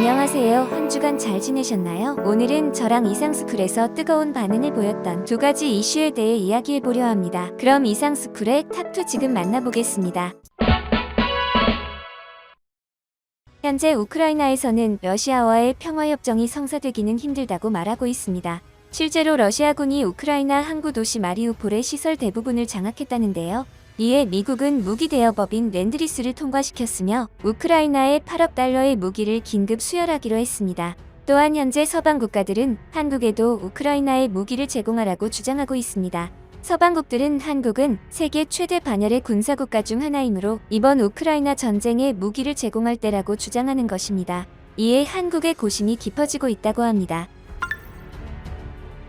안녕하세요. 한 주간 잘 지내셨나요? 오늘은 저랑 이상스쿨에서 뜨거운 반응을 보였던 두 가지 이슈에 대해 이야기해보려 합니다. 그럼 이상스쿨의 탑2 지금 만나보겠습니다. 현재 우크라이나에서는 러시아와의 평화협정이 성사되기는 힘들다고 말하고 있습니다. 실제로 러시아군이 우크라이나 항구 도시 마리우폴의 시설 대부분을 장악했다는데요. 이에 미국은 무기 대여법인 렌드리스를 통과시켰으며 우크라이나에 8억 달러의 무기를 긴급 수혈하기로 했습니다. 또한 현재 서방 국가들은 한국에도 우크라이나에 무기를 제공하라고 주장하고 있습니다. 서방국들은 한국은 세계 최대 반열의 군사국가 중 하나이므로 이번 우크라이나 전쟁에 무기를 제공할 때라고 주장하는 것입니다. 이에 한국의 고심이 깊어지고 있다고 합니다.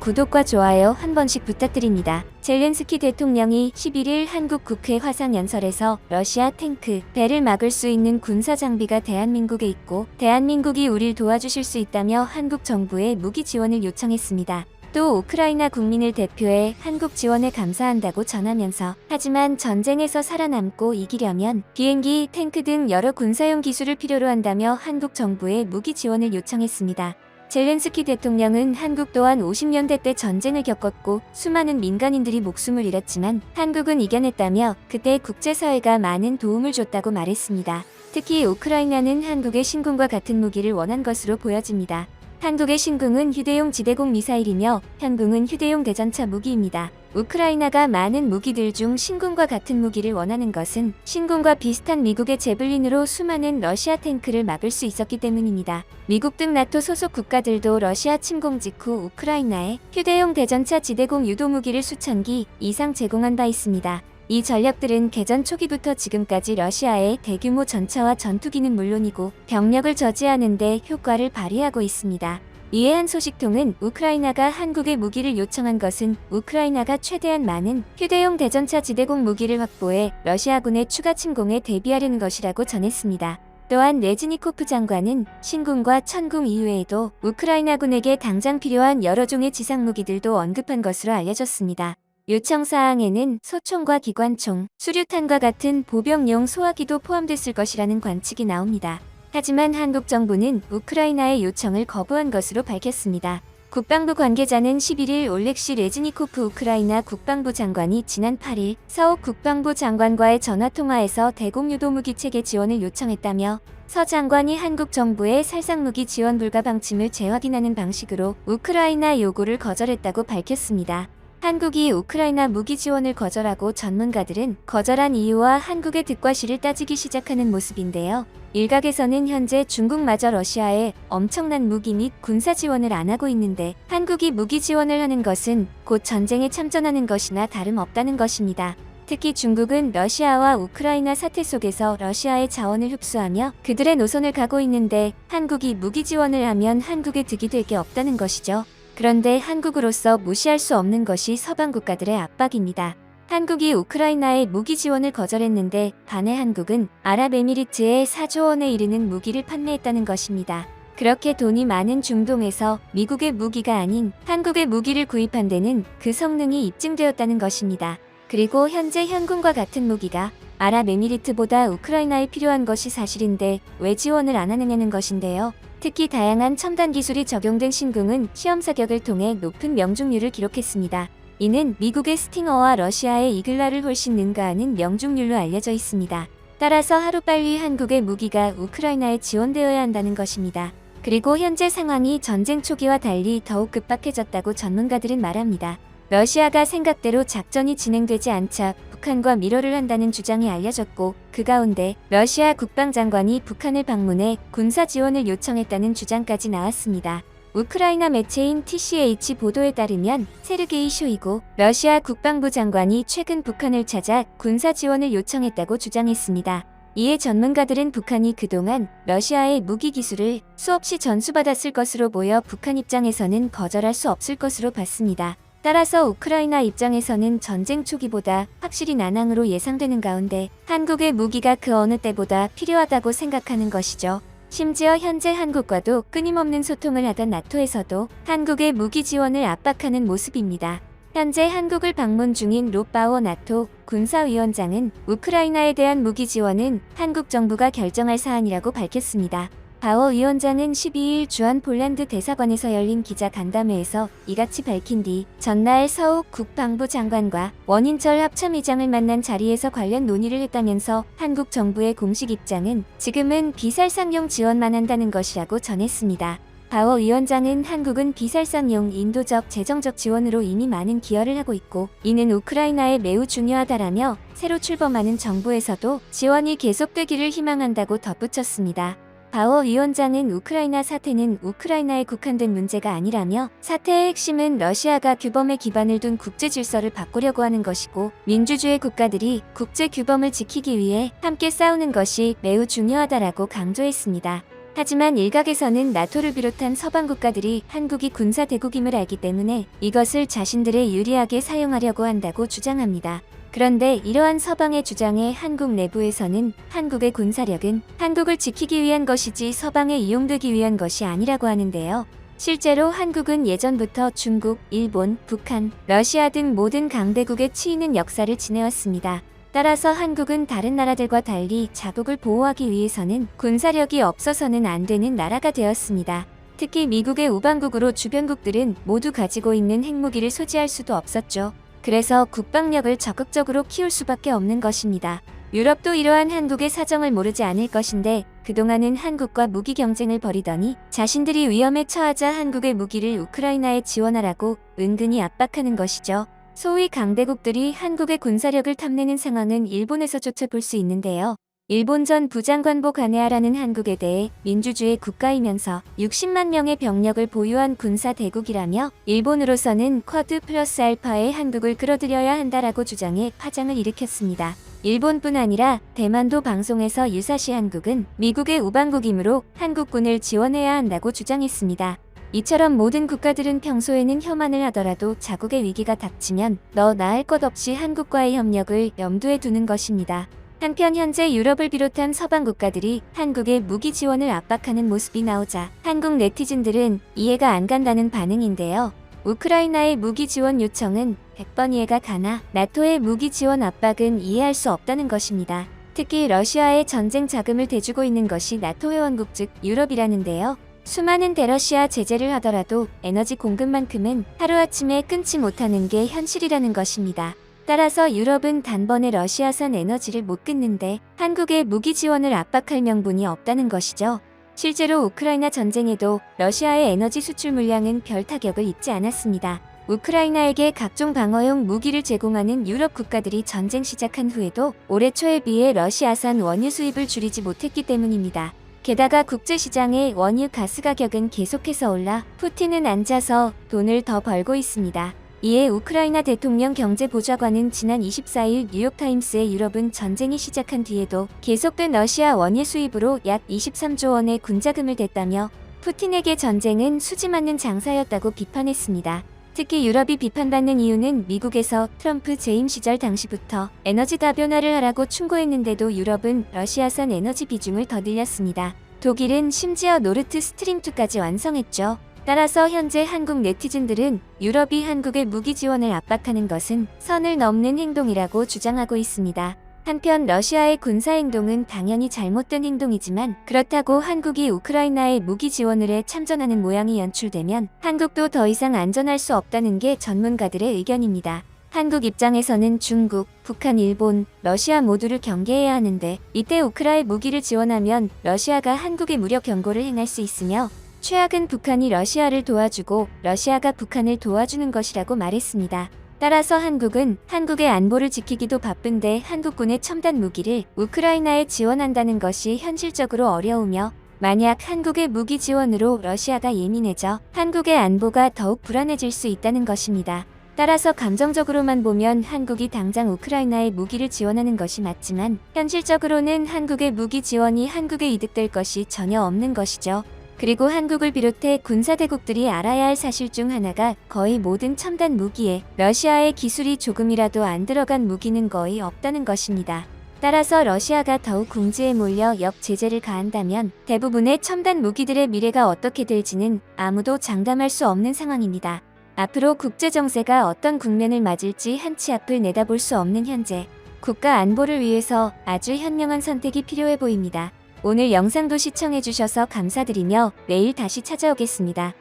구독과 좋아요 한 번씩 부탁드립니다. 젤렌스키 대통령이 11일 한국 국회 화상연설에서 러시아 탱크, 배를 막을 수 있는 군사 장비가 대한민국에 있고 대한민국이 우릴 도와주실 수 있다며 한국 정부에 무기 지원을 요청했습니다. 또 우크라이나 국민을 대표해 한국 지원에 감사한다고 전하면서 하지만 전쟁에서 살아남고 이기려면 비행기, 탱크 등 여러 군사용 기술을 필요로 한다며 한국 정부에 무기 지원을 요청했습니다. 젤렌스키 대통령은 한국 또한 50년대 때 전쟁을 겪었고 수많은 민간인들이 목숨을 잃었지만 한국은 이겨냈다며 그때 국제사회가 많은 도움을 줬다고 말했습니다. 특히 우크라이나는 한국의 신궁과 같은 무기를 원한 것으로 보여집니다. 한국의 신궁은 휴대용 지대공 미사일이며 현궁은 휴대용 대전차 무기입니다. 우크라이나가 많은 무기들 중 신궁과 같은 무기를 원하는 것은 신궁과 비슷한 미국의 제블린으로 수많은 러시아 탱크를 막을 수 있었기 때문입니다. 미국 등 나토 소속 국가들도 러시아 침공 직후 우크라이나에 휴대용 대전차 지대공 유도 무기를 수천 기 이상 제공한 바 있습니다. 이 전력들은 개전 초기부터 지금까지 러시아의 대규모 전차와 전투기는 물론이고 병력을 저지하는 데 효과를 발휘하고 있습니다. 이에 한 소식통은 우크라이나가 한국에 무기를 요청한 것은 우크라이나가 최대한 많은 휴대용 대전차 지대공 무기를 확보해 러시아군의 추가 침공에 대비하려는 것이라고 전했습니다. 또한 레즈니코프 장관은 신궁과 천궁 이외에도 우크라이나군에게 당장 필요한 여러 종의 지상 무기들도 언급한 것으로 알려졌습니다. 요청사항에는 소총과 기관총, 수류탄과 같은 보병용 소화기도 포함됐을 것이라는 관측이 나옵니다. 하지만 한국 정부는 우크라이나의 요청을 거부한 것으로 밝혔습니다. 국방부 관계자는 11일 올렉시 레즈니코프 우크라이나 국방부 장관이 지난 8일 서욱 국방부 장관과의 전화통화에서 대공유도무기 체계 지원을 요청했다며 서 장관이 한국 정부의 살상무기 지원 불가 방침을 재확인하는 방식으로 우크라이나 요구를 거절했다고 밝혔습니다. 한국이 우크라이나 무기 지원을 거절하고 전문가들은 거절한 이유와 한국의 득과실을 따지기 시작하는 모습인데요. 일각에서는 현재 중국마저 러시아에 엄청난 무기 및 군사 지원을 안 하고 있는데 한국이 무기 지원을 하는 것은 곧 전쟁에 참전하는 것이나 다름없다는 것입니다. 특히 중국은 러시아와 우크라이나 사태 속에서 러시아의 자원을 흡수하며 그들의 노선을 가고 있는데 한국이 무기 지원을 하면 한국의 득이 될 게 없다는 것이죠. 그런데 한국으로서 무시할 수 없는 것이 서방 국가들의 압박입니다. 한국이 우크라이나에 무기 지원을 거절했는데 반해 한국은 아랍에미리트에 4조 원에 이르는 무기를 판매했다는 것입니다. 그렇게 돈이 많은 중동에서 미국의 무기가 아닌 한국의 무기를 구입한 데는 그 성능이 입증되었다는 것입니다. 그리고 현재 현궁과 같은 무기가 아랍에미리트보다 우크라이나에 필요한 것이 사실인데 왜 지원을 안 하느냐는 것인데요. 특히 다양한 첨단 기술이 적용된 신궁은 시험 사격을 통해 높은 명중률을 기록했습니다. 이는 미국의 스팅어와 러시아의 이글라를 훨씬 능가하는 명중률로 알려져 있습니다. 따라서 하루빨리 한국의 무기가 우크라이나에 지원되어야 한다는 것입니다. 그리고 현재 상황이 전쟁 초기와 달리 더욱 급박해졌다고 전문가들은 말합니다. 러시아가 생각대로 작전이 진행되지 않자 북한과 밀어를 한다는 주장이 알려졌고 그 가운데 러시아 국방장관이 북한을 방문해 군사 지원을 요청했다는 주장까지 나왔습니다. 우크라이나 매체인 TCH 보도에 따르면 세르게이 쇼이구 러시아 국방부 장관이 최근 북한을 찾아 군사 지원을 요청했다고 주장했습니다. 이에 전문가들은 북한이 그동안 러시아의 무기 기술을 수없이 전수받았을 것으로 보여 북한 입장에서는 거절할 수 없을 것으로 봤습니다. 따라서 우크라이나 입장에서는 전쟁 초기보다 확실히 난항으로 예상되는 가운데 한국의 무기가 그 어느 때보다 필요하다고 생각하는 것이죠. 심지어 현재 한국과도 끊임없는 소통을 하던 나토에서도 한국의 무기 지원을 압박하는 모습입니다. 현재 한국을 방문 중인 롯바워 나토 군사위원장은 우크라이나에 대한 무기 지원은 한국 정부가 결정할 사안이라고 밝혔습니다. 바워 위원장은 12일 주한 폴란드 대사관에서 열린 기자 간담회에서 이같이 밝힌 뒤 전날 서욱 국방부 장관과 원인철 합참의장을 만난 자리에서 관련 논의를 했다면서 한국 정부의 공식 입장은 지금은 비살상용 지원만 한다는 것이라고 전했습니다. 바워 위원장은 한국은 비살상용 인도적 재정적 지원으로 이미 많은 기여를 하고 있고 이는 우크라이나에 매우 중요하다라며 새로 출범하는 정부에서도 지원이 계속되기를 희망한다고 덧붙였습니다. 바워 위원장은 우크라이나 사태는 우크라이나에 국한된 문제가 아니라며 사태의 핵심은 러시아가 규범에 기반을 둔 국제 질서를 바꾸려고 하는 것이고 민주주의 국가들이 국제 규범을 지키기 위해 함께 싸우는 것이 매우 중요하다라고 강조했습니다. 하지만 일각에서는 나토를 비롯한 서방 국가들이 한국이 군사 대국임을 알기 때문에 이것을 자신들에 유리하게 사용하려고 한다고 주장합니다. 그런데 이러한 서방의 주장에 한국 내부에서는 한국의 군사력은 한국을 지키기 위한 것이지 서방에 이용되기 위한 것이 아니라고 하는데요. 실제로 한국은 예전부터 중국, 일본, 북한, 러시아 등 모든 강대국에 치이는 역사를 지내왔습니다. 따라서 한국은 다른 나라들과 달리 자국을 보호하기 위해서는 군사력이 없어서는 안 되는 나라가 되었습니다. 특히 미국의 우방국으로 주변국들은 모두 가지고 있는 핵무기를 소지할 수도 없었죠. 그래서 국방력을 적극적으로 키울 수밖에 없는 것입니다. 유럽도 이러한 한국의 사정을 모르지 않을 것인데 그동안은 한국과 무기 경쟁을 벌이더니 자신들이 위험에 처하자 한국의 무기를 우크라이나에 지원하라고 은근히 압박하는 것이죠. 소위 강대국들이 한국의 군사력을 탐내는 상황은 일본에서조차 볼 수 있는데요. 일본 전 부장관보 가네아라는 한국에 대해 민주주의 국가이면서 60만 명의 병력을 보유한 군사 대국이라며 일본으로서는 쿼드 플러스 알파에 한국을 끌어들여야 한다라고 주장해 파장을 일으켰습니다. 일본뿐 아니라 대만도 방송에서 유사시 한국은 미국의 우방국이므로 한국군을 지원해야 한다고 주장했습니다. 이처럼 모든 국가들은 평소에는 혐한을 하더라도 자국의 위기가 닥치면 너 나 할 것 없이 한국과의 협력을 염두에 두는 것입니다. 한편 현재 유럽을 비롯한 서방 국가들이 한국의 무기 지원을 압박하는 모습이 나오자 한국 네티즌들은 이해가 안 간다는 반응인데요. 우크라이나의 무기 지원 요청은 100번 이해가 가나 나토의 무기 지원 압박은 이해할 수 없다는 것입니다. 특히 러시아의 전쟁 자금을 대주고 있는 것이 나토 회원국 즉 유럽이라는데요. 수많은 대러시아 제재를 하더라도 에너지 공급만큼은 하루아침에 끊지 못하는 게 현실이라는 것입니다. 따라서 유럽은 단번에 러시아산 에너지를 못 끊는데 한국의 무기 지원을 압박할 명분이 없다는 것이죠. 실제로 우크라이나 전쟁에도 러시아의 에너지 수출 물량은 별 타격을 입지 않았습니다. 우크라이나에게 각종 방어용 무기를 제공하는 유럽 국가들이 전쟁 시작한 후에도 올해 초에 비해 러시아산 원유 수입을 줄이지 못했기 때문입니다. 게다가 국제시장의 원유 가스 가격은 계속해서 올라 푸틴은 앉아서 돈을 더 벌고 있습니다. 이에 우크라이나 대통령 경제보좌관은 지난 24일 뉴욕타임스에 유럽은 전쟁이 시작한 뒤에도 계속된 러시아 원유 수입으로 약 23조 원의 군자금을 댔다며 푸틴에게 전쟁은 수지 맞는 장사였다고 비판했습니다. 특히 유럽이 비판받는 이유는 미국에서 트럼프 재임 시절 당시부터 에너지 다변화를 하라고 충고했는데도 유럽은 러시아산 에너지 비중을 더 늘렸습니다. 독일은 심지어 노르트 스트림 2까지 완성했죠. 따라서 현재 한국 네티즌들은 유럽이 한국의 무기 지원을 압박하는 것은 선을 넘는 행동이라고 주장하고 있습니다. 한편 러시아의 군사행동은 당연히 잘못된 행동이지만 그렇다고 한국이 우크라이나에 무기 지원을 해 참전하는 모양이 연출되면 한국도 더 이상 안전할 수 없다는 게 전문가들의 의견입니다. 한국 입장에서는 중국, 북한, 일본, 러시아 모두를 경계해야 하는데 이때 우크라이나에 무기를 지원하면 러시아가 한국에 무력 경고를 행할 수 있으며 최악은 북한이 러시아를 도와주고 러시아가 북한을 도와주는 것이라고 말했습니다. 따라서 한국은 한국의 안보를 지키기도 바쁜데 한국군의 첨단 무기를 우크라이나에 지원한다는 것이 현실적으로 어려우며 만약 한국의 무기 지원으로 러시아가 예민해져 한국의 안보가 더욱 불안해질 수 있다는 것입니다. 따라서 감정적으로만 보면 한국이 당장 우크라이나에 무기를 지원하는 것이 맞지만 현실적으로는 한국의 무기 지원이 한국에 이득될 것이 전혀 없는 것이죠. 그리고 한국을 비롯해 군사대국들이 알아야 할 사실 중 하나가 거의 모든 첨단 무기에 러시아의 기술이 조금이라도 안 들어간 무기는 거의 없다는 것입니다. 따라서 러시아가 더욱 궁지에 몰려 역제재를 가한다면 대부분의 첨단 무기들의 미래가 어떻게 될지는 아무도 장담할 수 없는 상황입니다. 앞으로 국제정세가 어떤 국면을 맞을지 한치 앞을 내다볼 수 없는 현재 국가 안보를 위해서 아주 현명한 선택이 필요해 보입니다. 오늘 영상도 시청해주셔서 감사드리며 내일 다시 찾아오겠습니다.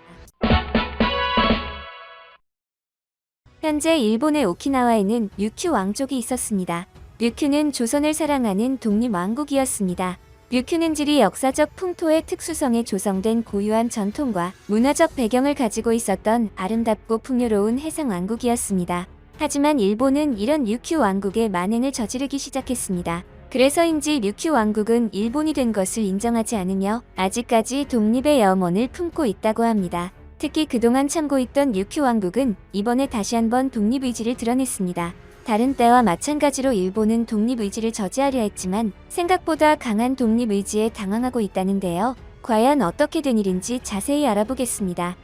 현재 일본의 오키나와에는 류큐 왕족이 있었습니다. 류큐는 조선을 사랑하는 독립왕국이었습니다. 류큐는 지리 역사적 풍토의 특수성에 조성된 고유한 전통과 문화적 배경을 가지고 있었던 아름답고 풍요로운 해상왕국이었습니다. 하지만 일본은 이런 류큐 왕국에 만행을 저지르기 시작했습니다. 그래서인지 류큐 왕국은 일본이 된 것을 인정하지 않으며 아직까지 독립의 염원을 품고 있다고 합니다. 특히 그동안 참고 있던 류큐 왕국은 이번에 다시 한번 독립의지를 드러냈습니다. 다른 때와 마찬가지로 일본은 독립의지를 저지하려 했지만 생각보다 강한 독립의지에 당황하고 있다는데요. 과연 어떻게 된 일인지 자세히 알아보겠습니다.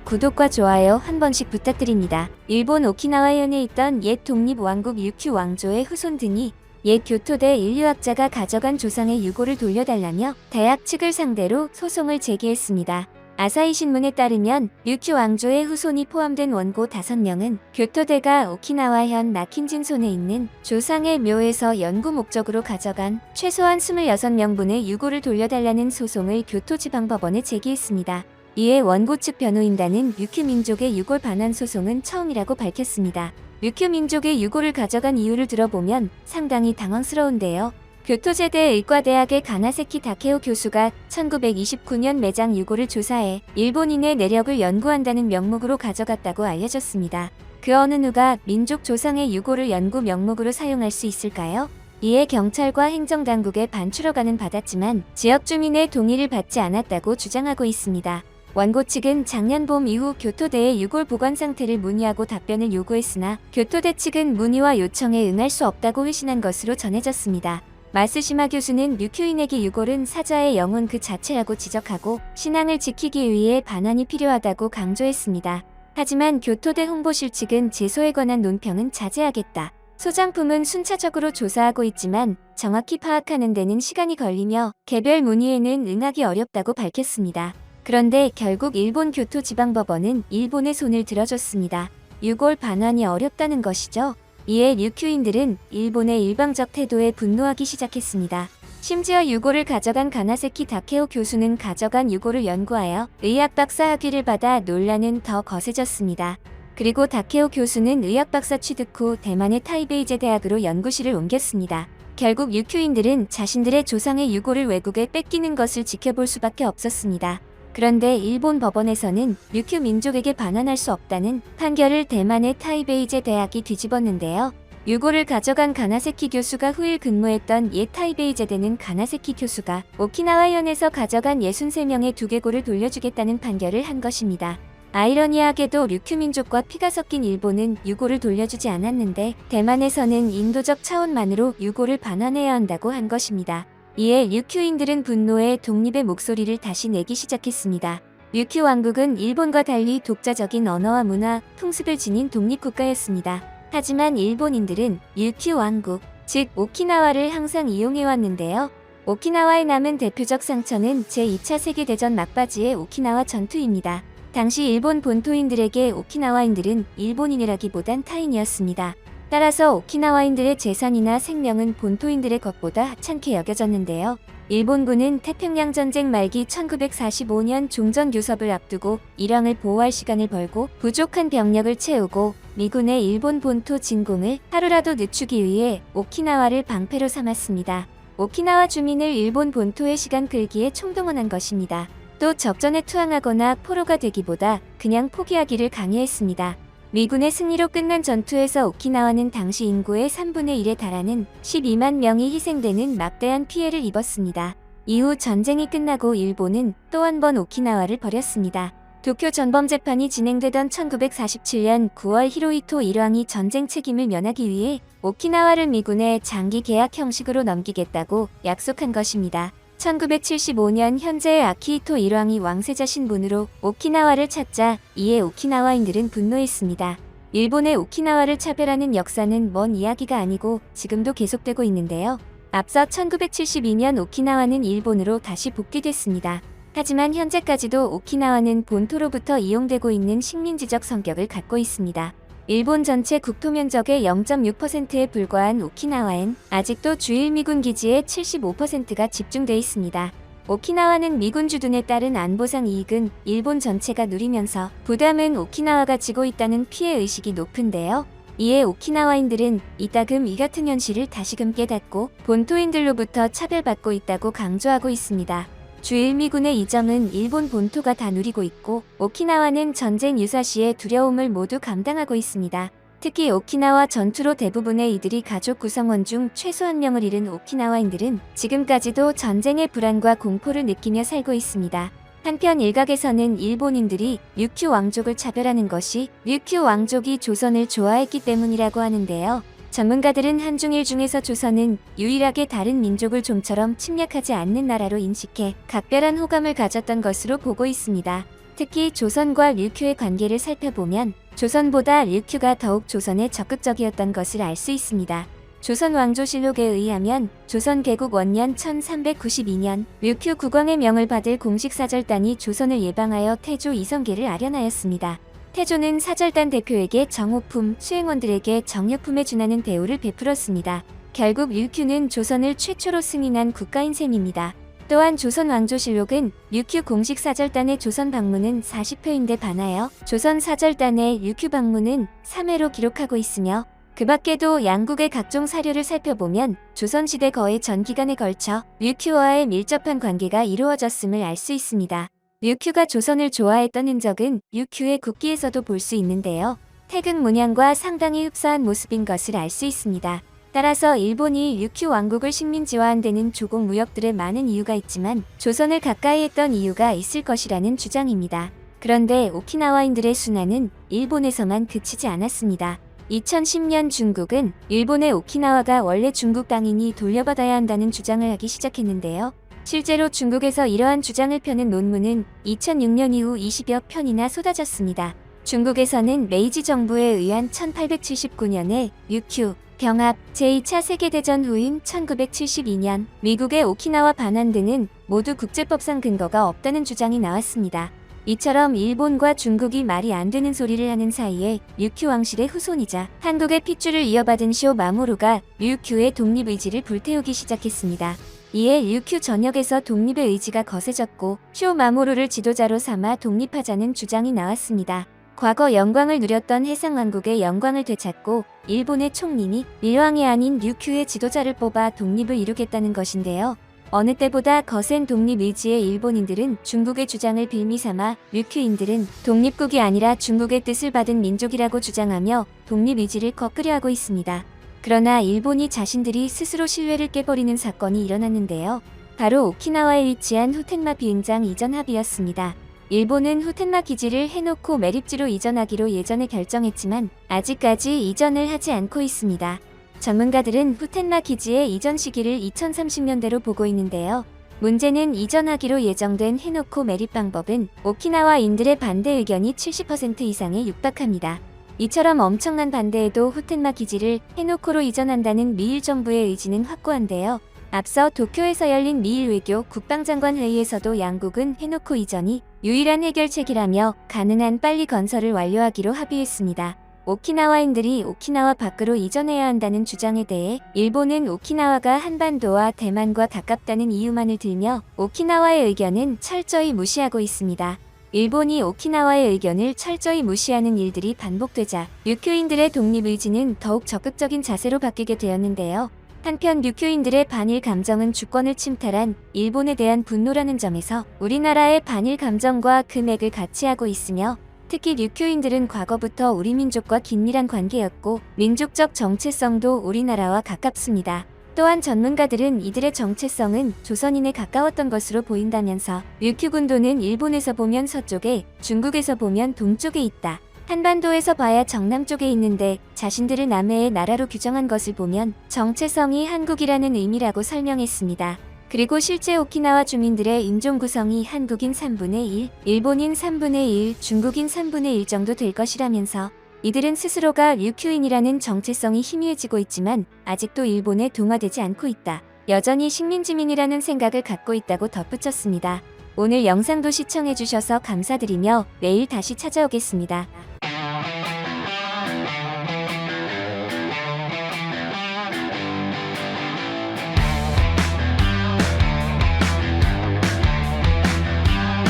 구독과 좋아요 한 번씩 부탁드립니다. 일본 오키나와현에 있던 옛 독립왕국 류큐 왕조의 후손 등이 옛 교토대 인류학자가 가져간 조상의 유고를 돌려달라며 대학 측을 상대로 소송을 제기했습니다. 아사히 신문에 따르면 류큐 왕조의 후손이 포함된 원고 5명은 교토대가 오키나와현 나킨진 손에 있는 조상의 묘에서 연구 목적으로 가져간 최소한 26명분의 유고를 돌려달라는 소송을 교토지방법원에 제기했습니다. 이에 원고 측 변호인단은 류큐 민족의 유골 반환 소송은 처음이라고 밝혔습니다. 류큐 민족의 유고를 가져간 이유를 들어보면 상당히 당황스러운데요. 교토제대 의과대학의 가나세키 다케오 교수가 1929년 매장 유고를 조사해 일본인의 내력을 연구한다는 명목으로 가져갔다고 알려졌습니다. 그 어느 누가 민족 조상의 유고를 연구 명목으로 사용할 수 있을까요? 이에 경찰과 행정당국에 반추러가는 받았지만 지역 주민의 동의를 받지 않았다고 주장하고 있습니다. 원고 측은 작년 봄 이후 교토대의 유골 보관 상태를 문의하고 답변을 요구했으나 교토대 측은 문의와 요청에 응할 수 없다고 회신한 것으로 전해졌습니다. 마스시마 교수는 류큐인에게 유골은 사자의 영혼 그 자체라고 지적하고 신앙을 지키기 위해 반환이 필요하다고 강조했습니다. 하지만 교토대 홍보실 측은 제소에 관한 논평은 자제하겠다. 소장품은 순차적으로 조사하고 있지만 정확히 파악하는 데는 시간이 걸리며 개별 문의에는 응하기 어렵다고 밝혔습니다. 그런데 결국 일본 교토지방법원은 일본의 손을 들어줬습니다. 유골 반환이 어렵다는 것이죠. 이에 류큐인들은 일본의 일방적 태도에 분노하기 시작했습니다. 심지어 유고를 가져간 가나세키 다케오 교수는 가져간 유고를 연구하여 의학 박사 학위를 받아 논란은 더 거세졌습니다. 그리고 다케오 교수는 의학 박사 취득 후 대만의 타이베이제 대학으로 연구실을 옮겼습니다. 결국 류큐인들은 자신들의 조상의 유고를 외국에 뺏기는 것을 지켜볼 수밖에 없었습니다. 그런데 일본 법원에서는 류큐 민족에게 반환할 수 없다는 판결을 대만의 타이베이제 대학이 뒤집었는데요. 유고를 가져간 가나세키 교수가 후일 근무했던 옛 타이베이제대는 가나세키 교수가 오키나와현에서 가져간 63명의 두개골을 돌려주겠다는 판결을 한 것입니다. 아이러니하게도 류큐 민족과 피가 섞인 일본은 유고를 돌려주지 않았는데 대만에서는 인도적 차원만으로 유고를 반환해야 한다고 한 것입니다. 이에 류큐인들은 분노에 독립의 목소리를 다시 내기 시작했습니다. 류큐 왕국은 일본과 달리 독자적인 언어와 문화, 풍습을 지닌 독립국가였습니다. 하지만 일본인들은 류큐 왕국, 즉 오키나와를 항상 이용해왔는데요. 오키나와에 남은 대표적 상처는 제2차 세계대전 막바지의 오키나와 전투입니다. 당시 일본 본토인들에게 오키나와인들은 일본인이라기보단 타인이었습니다. 따라서 오키나와인들의 재산이나 생명은 본토인들의 것보다 하찮게 여겨졌는데요. 일본군은 태평양 전쟁 말기 1945년 종전교섭을 앞두고 일왕을 보호할 시간을 벌고 부족한 병력을 채우고 미군의 일본 본토 진공을 하루라도 늦추기 위해 오키나와를 방패로 삼았습니다. 오키나와 주민을 일본 본토의 시간 끌기에 총동원한 것입니다. 또 적전에 투항하거나 포로가 되기보다 그냥 포기하기를 강요했습니다. 미군의 승리로 끝난 전투에서 오키나와는 당시 인구의 3분의 1에 달하는 12만 명이 희생되는 막대한 피해를 입었습니다. 이후 전쟁이 끝나고 일본은 또 한 번 오키나와를 버렸습니다. 도쿄 전범재판이 진행되던 1947년 9월 히로히토 일왕이 전쟁 책임을 면하기 위해 오키나와를 미군에 장기 계약 형식으로 넘기겠다고 약속한 것입니다. 1975년 현재의 아키히토 일왕이 왕세자 신분으로 오키나와를 찾자 이에 오키나와인들은 분노했습니다. 일본의 오키나와를 차별하는 역사는 먼 이야기가 아니고 지금도 계속되고 있는데요. 앞서 1972년 오키나와는 일본으로 다시 복귀됐습니다. 하지만 현재까지도 오키나와는 본토로부터 이용되고 있는 식민지적 성격을 갖고 있습니다. 일본 전체 국토 면적의 0.6%에 불과한 오키나와엔 아직도 주일 미군 기지의 75%가 집중돼 있습니다. 오키나와는 미군 주둔에 따른 안보상 이익은 일본 전체가 누리면서 부담은 오키나와가 지고 있다는 피해 의식이 높은데요. 이에 오키나와인들은 이따금 이 같은 현실을 다시금 깨닫고 본토인들로부터 차별받고 있다고 강조하고 있습니다. 주일 미군의 이 점은 일본 본토가 다 누리고 있고 오키나와는 전쟁 유사시의 두려움을 모두 감당하고 있습니다. 특히 오키나와 전투로 대부분의 이들이 가족 구성원 중 최소 한 명을 잃은 오키나와인들은 지금까지도 전쟁의 불안과 공포를 느끼며 살고 있습니다. 한편 일각에서는 일본인들이 류큐 왕족을 차별하는 것이 류큐 왕족이 조선을 좋아했기 때문이라고 하는데요. 전문가들은 한중일 중에서 조선은 유일하게 다른 민족을 좀처럼 침략하지 않는 나라로 인식해 각별한 호감을 가졌던 것으로 보고 있습니다. 특히 조선과 류큐의 관계를 살펴보면 조선보다 류큐가 더욱 조선에 적극적이었던 것을 알 수 있습니다. 조선왕조실록에 의하면 조선 개국 원년 1392년 류큐 국왕의 명을 받을 공식 사절단이 조선을 예방하여 태조 이성계를 아련하였습니다. 태조는 사절단 대표에게 정호품, 수행원들에게 정여품에 준하는 대우를 베풀었습니다. 결국 류큐는 조선을 최초로 승인한 국가인 셈입니다. 또한 조선왕조실록은 류큐 공식 사절단의 조선 방문은 40회인데 반하여 조선 사절단의 류큐 방문은 3회로 기록하고 있으며 그 밖에도 양국의 각종 사료를 살펴보면 조선시대 거의 전 기간에 걸쳐 류큐와의 밀접한 관계가 이루어졌음을 알 수 있습니다. 류큐가 조선을 좋아했던 흔적은 류큐의 국기에서도 볼 수 있는데요. 태극 문양과 상당히 흡사한 모습인 것을 알 수 있습니다. 따라서 일본이 류큐 왕국을 식민지화한 데는 조공 무역들의 많은 이유가 있지만 조선을 가까이 했던 이유가 있을 것이라는 주장입니다. 그런데 오키나와인들의 순환은 일본에서만 그치지 않았습니다. 2010년 중국은 일본의 오키나와가 원래 중국 땅이니 돌려받아야 한다는 주장을 하기 시작했는데요. 실제로 중국에서 이러한 주장을 펴는 논문은 2006년 이후 20여 편이나 쏟아졌습니다. 중국에서는 메이지 정부에 의한 1879년에 류큐, 병합, 제2차 세계대전 후인 1972년 미국의 오키나와 반환 등은 모두 국제법상 근거가 없다는 주장이 나왔습니다. 이처럼 일본과 중국이 말이 안 되는 소리를 하는 사이에 류큐 왕실의 후손이자 한국의 핏줄을 이어받은 쇼 마모루가 류큐의 독립의지를 불태우기 시작했습니다. 이에 류큐 전역에서 독립의 의지가 거세졌고 쇼 마모루를 지도자로 삼아 독립하자는 주장이 나왔습니다. 과거 영광을 누렸던 해상왕국의 영광을 되찾고 일본의 총리니 일왕이 아닌 류큐의 지도자를 뽑아 독립을 이루겠다는 것인데요. 어느 때보다 거센 독립 의지의 일본인들은 중국의 주장을 빌미삼아 류큐인들은 독립국이 아니라 중국의 뜻을 받은 민족이라고 주장하며 독립 의지를 거꾸려하고 있습니다. 그러나 일본이 자신들이 스스로 신뢰를 깨버리는 사건이 일어났는데요. 바로 오키나와에 위치한 후텐마 비행장 이전 합의였습니다. 일본은 후텐마 기지를 해놓고 매립지로 이전하기로 예전에 결정했지만 아직까지 이전을 하지 않고 있습니다. 전문가들은 후텐마 기지의 이전 시기를 2030년대로 보고 있는데요. 문제는 이전하기로 예정된 해놓고 매립 방법은 오키나와인들의 반대 의견이 70% 이상에 육박합니다. 이처럼 엄청난 반대에도 후텐마 기지를 해놓고로 이전한다는 미일 정부의 의지는 확고한데요. 앞서 도쿄에서 열린 미일 외교 국방장관 회의에서도 양국은 해놓고 이전이 유일한 해결책이라며 가능한 빨리 건설을 완료하기로 합의했습니다. 오키나와인들이 오키나와 밖으로 이전해야 한다는 주장에 대해 일본은 오키나와가 한반도와 대만과 가깝다는 이유만을 들며 오키나와의 의견은 철저히 무시하고 있습니다. 일본이 오키나와의 의견을 철저히 무시하는 일들이 반복되자 류큐인들의 독립의지는 더욱 적극적인 자세로 바뀌게 되었는데요. 한편 류큐인들의 반일 감정은 주권을 침탈한 일본에 대한 분노라는 점에서 우리나라의 반일 감정과 그 맥을 같이 하고 있으며 특히 류큐인들은 과거부터 우리 민족과 긴밀한 관계였고 민족적 정체성도 우리나라와 가깝습니다. 또한 전문가들은 이들의 정체성은 조선인에 가까웠던 것으로 보인다면서 류큐 군도는 일본에서 보면 서쪽에, 중국에서 보면 동쪽에 있다. 한반도에서 봐야 정남 쪽에 있는데 자신들을 남해의 나라로 규정한 것을 보면 정체성이 한국이라는 의미라고 설명했습니다. 그리고 실제 오키나와 주민들의 인종 구성이 한국인 3분의 1, 일본인 3분의 1, 중국인 3분의 1 정도 될 것이라면서 이들은 스스로가 류큐인이라는 정체성이 희미해지고 있지만 아직도 일본에 동화되지 않고 있다. 여전히 식민지민이라는 생각을 갖고 있다고 덧붙였습니다. 오늘 영상도 시청해주셔서 감사드리며 내일 다시 찾아오겠습니다.